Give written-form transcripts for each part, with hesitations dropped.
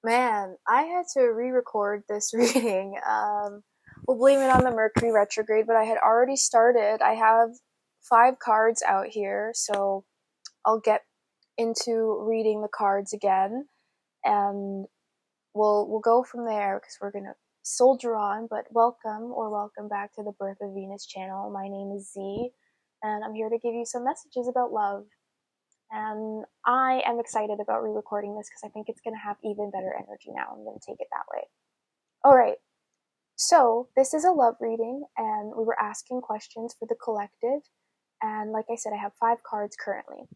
Man, I had to re-record this reading. We'll blame it on the Mercury retrograde, but I had already started. I have 5 cards out here, so I'll get into reading the cards again, and we'll go from there because we're gonna soldier on. But welcome back to the Birth of Venus channel. My name is Z, and I'm here to give you some messages about love. And I am excited about re-recording this because I think it's going to have even better energy now. I'm going to take it that way. All right. So this is a love reading, and we were asking questions for the collective. And like I said, I have 5 cards currently.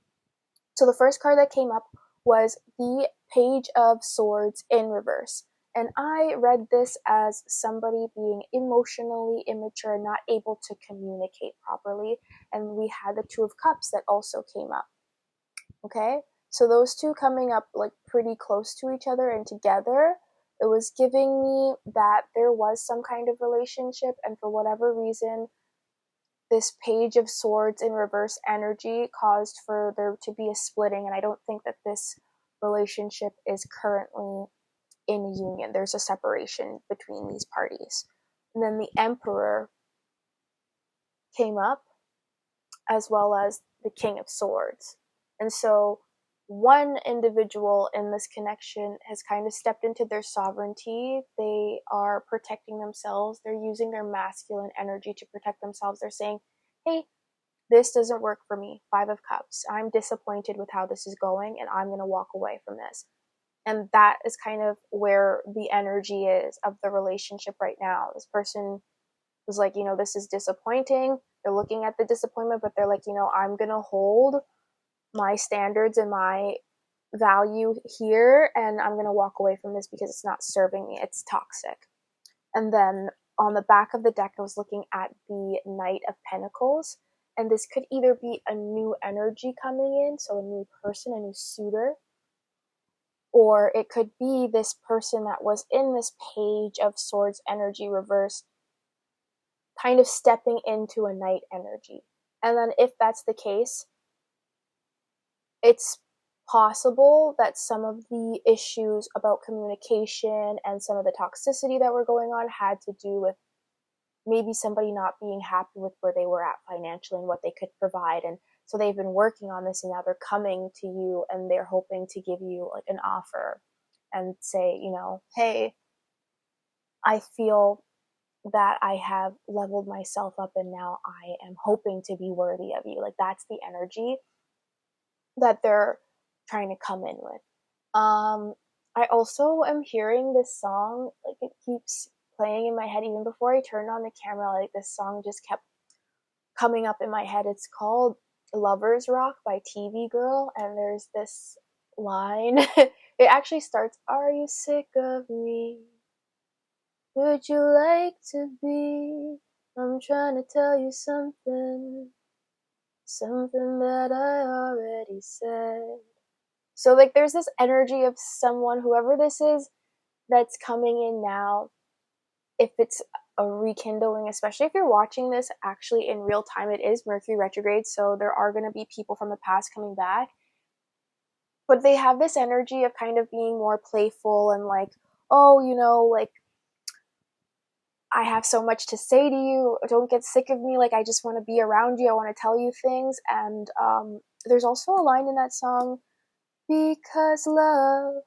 So the first card that came up was the Page of Swords in reverse. And I read this as somebody being emotionally immature, not able to communicate properly. And we had the Two of Cups that also came up. Okay, so those two coming up like pretty close to each other and together, it was giving me that there was some kind of relationship, and for whatever reason, this Page of Swords in reverse energy caused for there to be a splitting, and I don't think that this relationship is currently in a union. There's a separation between these parties. And then the Emperor came up, as well as the King of Swords. And so one individual in this connection has kind of stepped into their sovereignty. They are protecting themselves. They're using their masculine energy to protect themselves. They're saying, hey, this doesn't work for me. 5 of Cups. I'm disappointed with how this is going, and I'm going to walk away from this. And that is kind of where the energy is of the relationship right now. This person was like, this is disappointing. They're looking at the disappointment, but they're like, I'm going to hold my standards and my value here, and I'm going to walk away from this because it's not serving me. It's toxic. And then on the back of the deck, I was looking at the Knight of Pentacles, and this could either be a new energy coming in, so a new person, a new suitor, or it could be this person that was in this Page of Swords energy reversed, kind of stepping into a Knight energy. And then if that's the case, it's possible that some of the issues about communication and some of the toxicity that were going on had to do with maybe somebody not being happy with where they were at financially and what they could provide. And so they've been working on this, and now they're coming to you and they're hoping to give you like an offer and say, hey, I feel that I have leveled myself up and now I am hoping to be worthy of you. Like that's the energy that they're trying to come in with. I also am hearing this song, like it keeps playing in my head even before I turned on the camera. Like this song just kept coming up in my head. It's called Lovers Rock by TV Girl, and there's this line. It actually starts, "Are you sick of me? Would you like to be? I'm trying to tell you something that I already said." So like there's this energy of someone, whoever this is, that's coming in now. If it's a rekindling, especially if you're watching this actually in real time, it is Mercury retrograde, so there are going to be people from the past coming back. But they have this energy of kind of being more playful and like, oh, like I have so much to say to you. Don't get sick of me. Like I just want to be around you. I want to tell you things. And there's also a line in that song, because love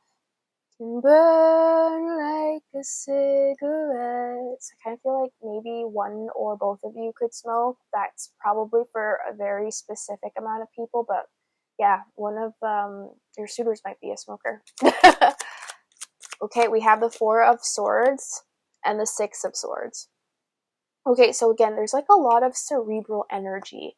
can burn like a cigarette. So I kind of feel like maybe one or both of you could smoke. That's probably for a very specific amount of people, but yeah, one of your suitors might be a smoker. Okay, we have the Four of Swords and the Six of Swords. Okay, so again, there's like a lot of cerebral energy.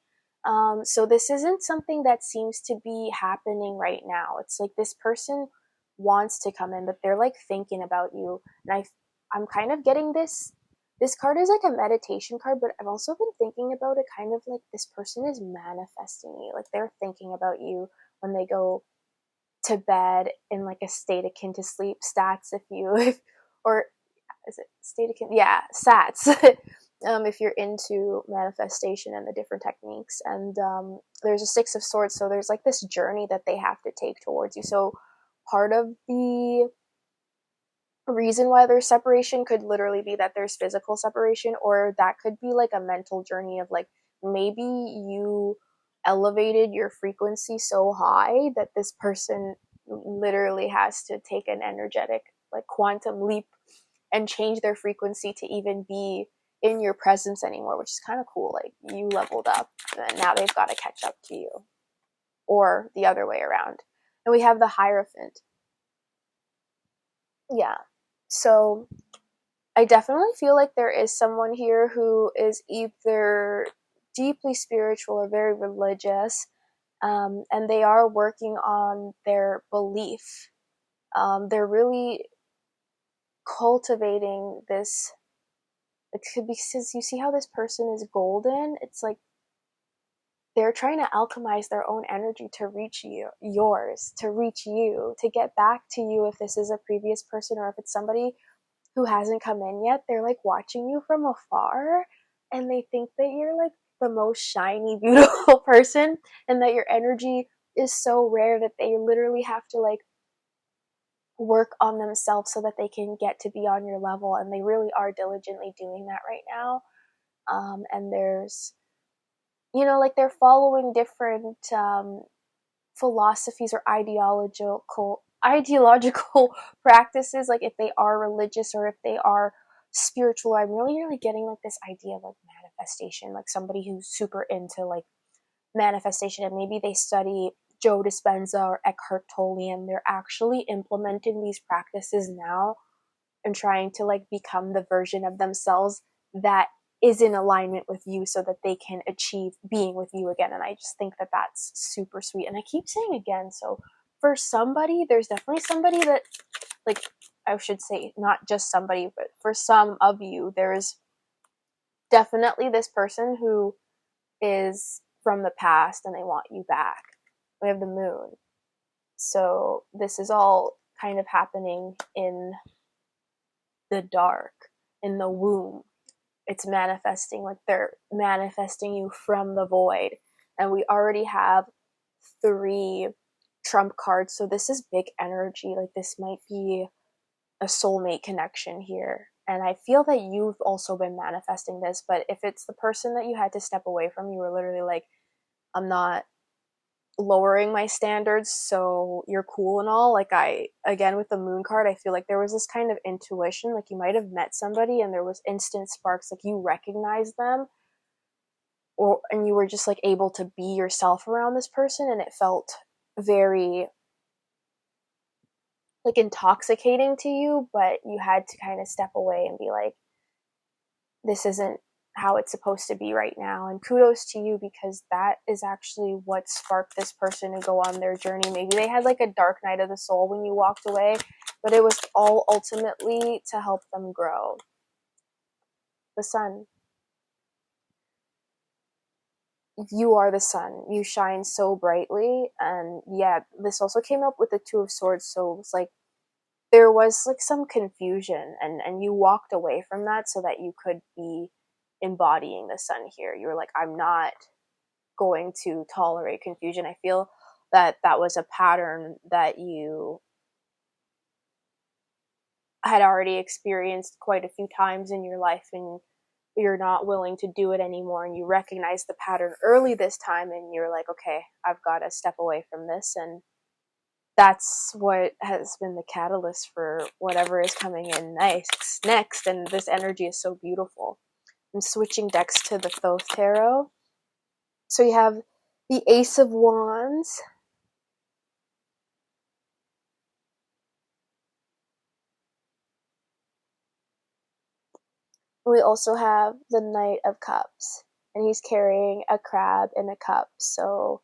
So this isn't something that seems to be happening right now. It's like this person wants to come in, but they're like thinking about you. And I'm kind of getting this. This card is like a meditation card, but I've also been thinking about it kind of like this person is manifesting you. Like they're thinking about you when they go to bed in like a state akin to sleep. Stats, if you, or is it state akin? Yeah, Sats. If you're into manifestation and the different techniques. And there's a Six of Swords, so there's like this journey that they have to take towards you. So part of the reason why there's separation could literally be that there's physical separation, or that could be like a mental journey of like maybe you elevated your frequency so high that this person literally has to take an energetic like quantum leap and change their frequency to even be in your presence anymore, which is kind of cool. Like you leveled up and now they've got to catch up to you, or the other way around. And we have the Hierophant. Yeah. So I definitely feel like there is someone here who is either deeply spiritual or very religious, and they are working on their belief. They're really cultivating this. It could be, since you see how this person is golden, it's like they're trying to alchemize their own energy to reach yours, to reach you, to get back to you. If this is a previous person or if it's somebody who hasn't come in yet, they're like watching you from afar and they think that you're like the most shiny, beautiful person, and that your energy is so rare that they literally have to like work on themselves so that they can get to be on your level. And they really are diligently doing that right now. And there's, like they're following different philosophies or ideological practices, like if they are religious or if they are spiritual. I'm really getting like this idea of like manifestation, like somebody who's super into like manifestation, and maybe they study Joe Dispenza or Eckhart Tolle, and they're actually implementing these practices now and trying to like become the version of themselves that is in alignment with you so that they can achieve being with you again. And I just think that that's super sweet. And I keep saying again, so for somebody, there's definitely somebody that, like, I should say not just somebody, but for some of you, there's definitely this person who is from the past and they want you back. We have the moon. So this is all kind of happening in the dark, in the womb. It's manifesting, like they're manifesting you from the void. And we already have 3 trump cards, so this is big energy. Like this might be a soulmate connection here. And I feel that you've also been manifesting this, but if it's the person that you had to step away from, you were literally like, I'm not lowering my standards so you're cool and all. Like, I, again, with the moon card, I feel like there was this kind of intuition, like you might have met somebody and there was instant sparks, like you recognized them, and you were just like able to be yourself around this person, and it felt very like intoxicating to you, but you had to kind of step away and be like, this isn't how it's supposed to be right now. And kudos to you, because that is actually what sparked this person to go on their journey. Maybe they had like a dark night of the soul when you walked away, but it was all ultimately to help them grow. The sun. You are the sun. You shine so brightly. And yeah, this also came up with the 2 of Swords. So it's like there was like some confusion, and you walked away from that so that you could be embodying the sun here. You were like, I'm not going to tolerate confusion. I feel that that was a pattern that you had already experienced quite a few times in your life, and you're not willing to do it anymore, and you recognize the pattern early this time, and you're like, okay, I've got to step away from this. And that's what has been the catalyst for whatever is coming in next. And this energy is so beautiful. I'm switching decks to the Thoth Tarot. So you have the Ace of Wands. We also have the Knight of Cups, and he's carrying a crab in a cup. So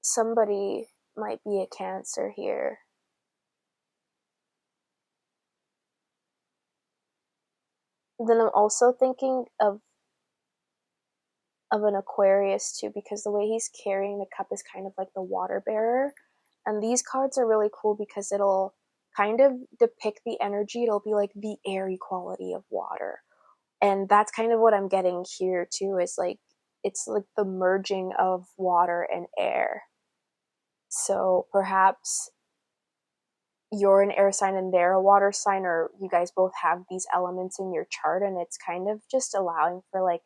somebody might be a Cancer here. Then I'm also thinking of an Aquarius too, because the way he's carrying the cup is kind of like the water bearer. And these cards are really cool because it'll kind of depict the energy. It'll be like the airy quality of water. And that's kind of what I'm getting here too, is like it's like the merging of water and air. So perhaps you're an air sign and they're a water sign, or you guys both have these elements in your chart, and it's kind of just allowing for like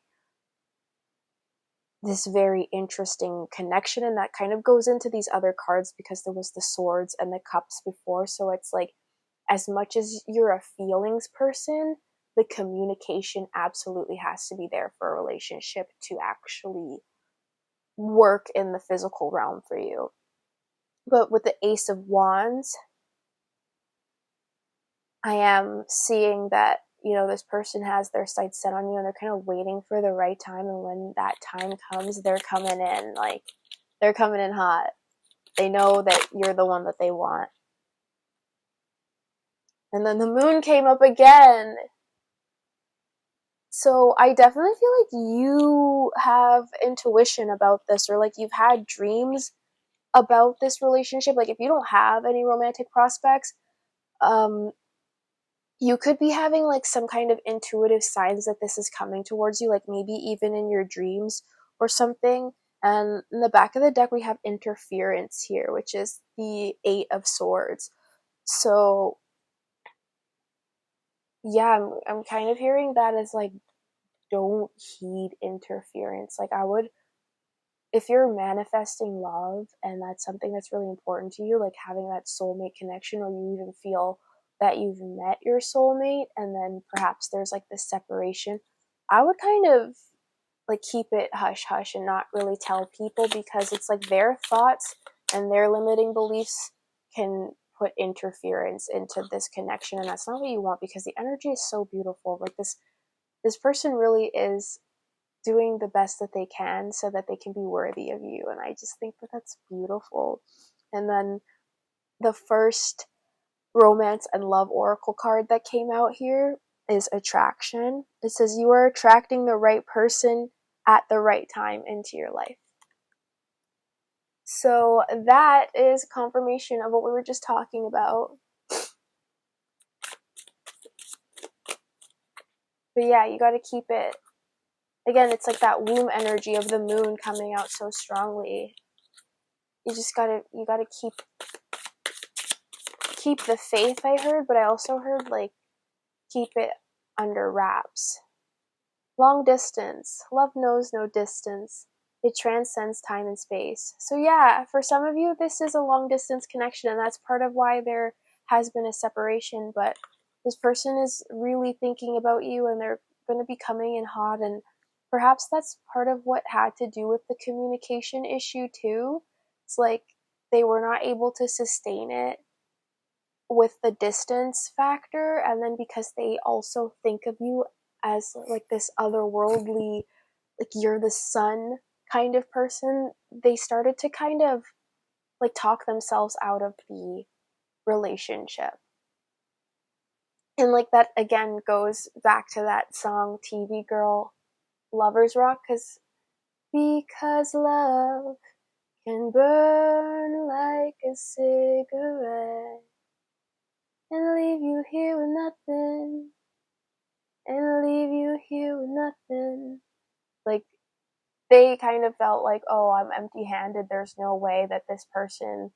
this very interesting connection. And that kind of goes into these other cards because there was the swords and the cups before. So it's like, as much as you're a feelings person, the communication absolutely has to be there for a relationship to actually work in the physical realm for you. But with the Ace of Wands, I am seeing that, you know, this person has their sights set on you and they're kind of waiting for the right time. And when that time comes, they're coming in, like, they're coming in hot. They know that you're the one that they want. And then the moon came up again. So I definitely feel like you have intuition about this, or like you've had dreams about this relationship. Like if you don't have any romantic prospects, you could be having like some kind of intuitive signs that this is coming towards you, like maybe even in your dreams or something. And in the back of the deck, we have interference here, which is the Eight of Swords. So yeah, I'm kind of hearing that as like, don't heed interference. Like I would, if you're manifesting love and that's something that's really important to you, like having that soulmate connection, or you even feel that you've met your soulmate and then perhaps there's like this separation, I would kind of like keep it hush hush and not really tell people, because it's like their thoughts and their limiting beliefs can put interference into this connection, and that's not what you want, because the energy is so beautiful. Like this person really is doing the best that they can so that they can be worthy of you, and I just think that that's beautiful. And then the first romance and love oracle card that came out here is attraction. It says you are attracting the right person at the right time into your life. So that is confirmation of what we were just talking about. But yeah, you got to keep it. Again, it's like that womb energy of the moon coming out so strongly. You just gotta keep the faith, I heard, but I also heard like keep it under wraps. Long distance. Love knows no distance. It transcends time and space. So yeah, for some of you, this is a long distance connection, and that's part of why there has been a separation. But this person is really thinking about you, and they're going to be coming in hot, and perhaps that's part of what had to do with the communication issue too. It's like they were not able to sustain it with the distance factor, and then because they also think of you as like this otherworldly, like you're the sun kind of person, they started to kind of like talk themselves out of the relationship. And like that again goes back to that song TV Girl, Lovers Rock, because love can burn like a cigarette and leave you here with nothing, and leave you here with nothing. Like they kind of felt like, oh, I'm empty-handed. There's no way that this person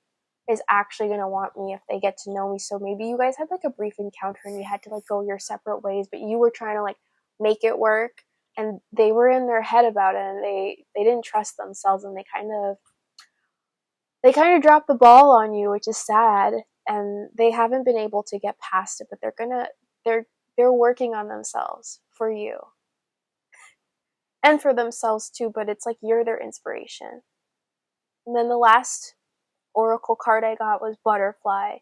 is actually going to want me if they get to know me. So maybe you guys had like a brief encounter and you had to like go your separate ways, but you were trying to like make it work, and they were in their head about it, and they didn't trust themselves, and they kind of dropped the ball on you, which is sad. And they haven't been able to get past it, but they're working on themselves for you and for themselves too, but it's like you're their inspiration. And then the last oracle card I got was Butterfly.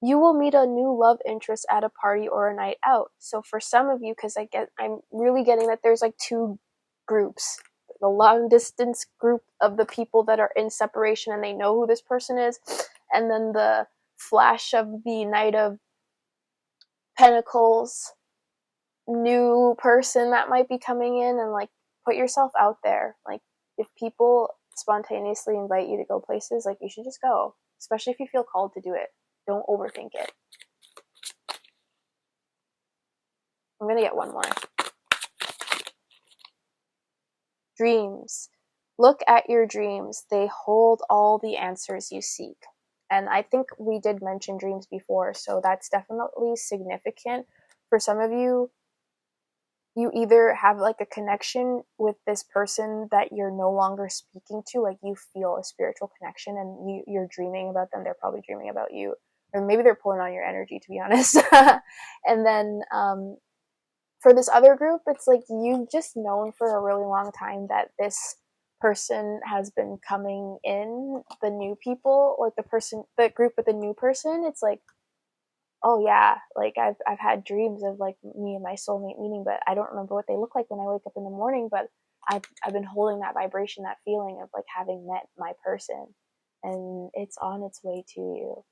You will meet a new love interest at a party or a night out. So for some of you, because I'm really getting that there's like two groups. The long distance group of the people that are in separation and they know who this person is, and then the flash of the Knight of Pentacles new person that might be coming in. And like put yourself out there. Like if people spontaneously invite you to go places, like you should just go, especially if you feel called to do it. Don't overthink it. I'm gonna get one more. Dreams. Look at your dreams. They hold all the answers you seek. And I think we did mention dreams before, so that's definitely significant. For some of you, you either have like a connection with this person that you're no longer speaking to, like you feel a spiritual connection and you're dreaming about them, they're probably dreaming about you, or maybe they're pulling on your energy, to be honest. And then for this other group, it's like you've just known for a really long time that this person has been coming in, the new people, like the group with the new person. It's like, oh yeah, like I've had dreams of like me and my soulmate meeting, but I don't remember what they look like when I wake up in the morning. But I've been holding that vibration, that feeling of like having met my person, and it's on its way to you.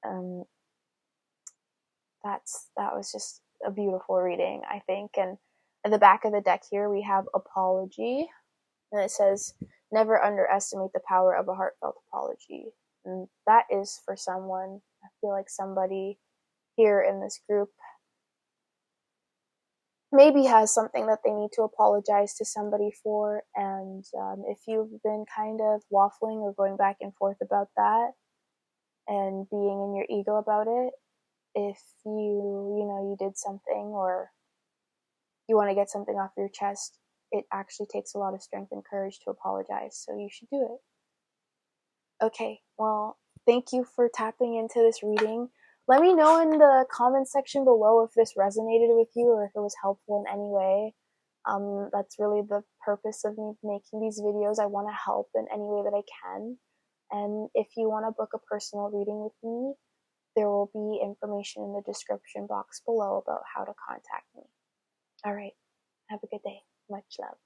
Um, that was just a beautiful reading, I think. And at the back of the deck here, we have apology, and it says, "Never underestimate the power of a heartfelt apology." And that is for someone. I feel like somebody here in this group maybe has something that they need to apologize to somebody for. And if you've been kind of waffling or going back and forth about that and being in your ego about it, if you did something or you want to get something off your chest, it actually takes a lot of strength and courage to apologize. So you should do it. Okay, well, thank you for tapping into this reading. Let me know in the comments section below if this resonated with you or if it was helpful in any way. That's really the purpose of me making these videos. I want to help in any way that I can. And if you want to book a personal reading with me, there will be information in the description box below about how to contact me. All right. Have a good day. Much love.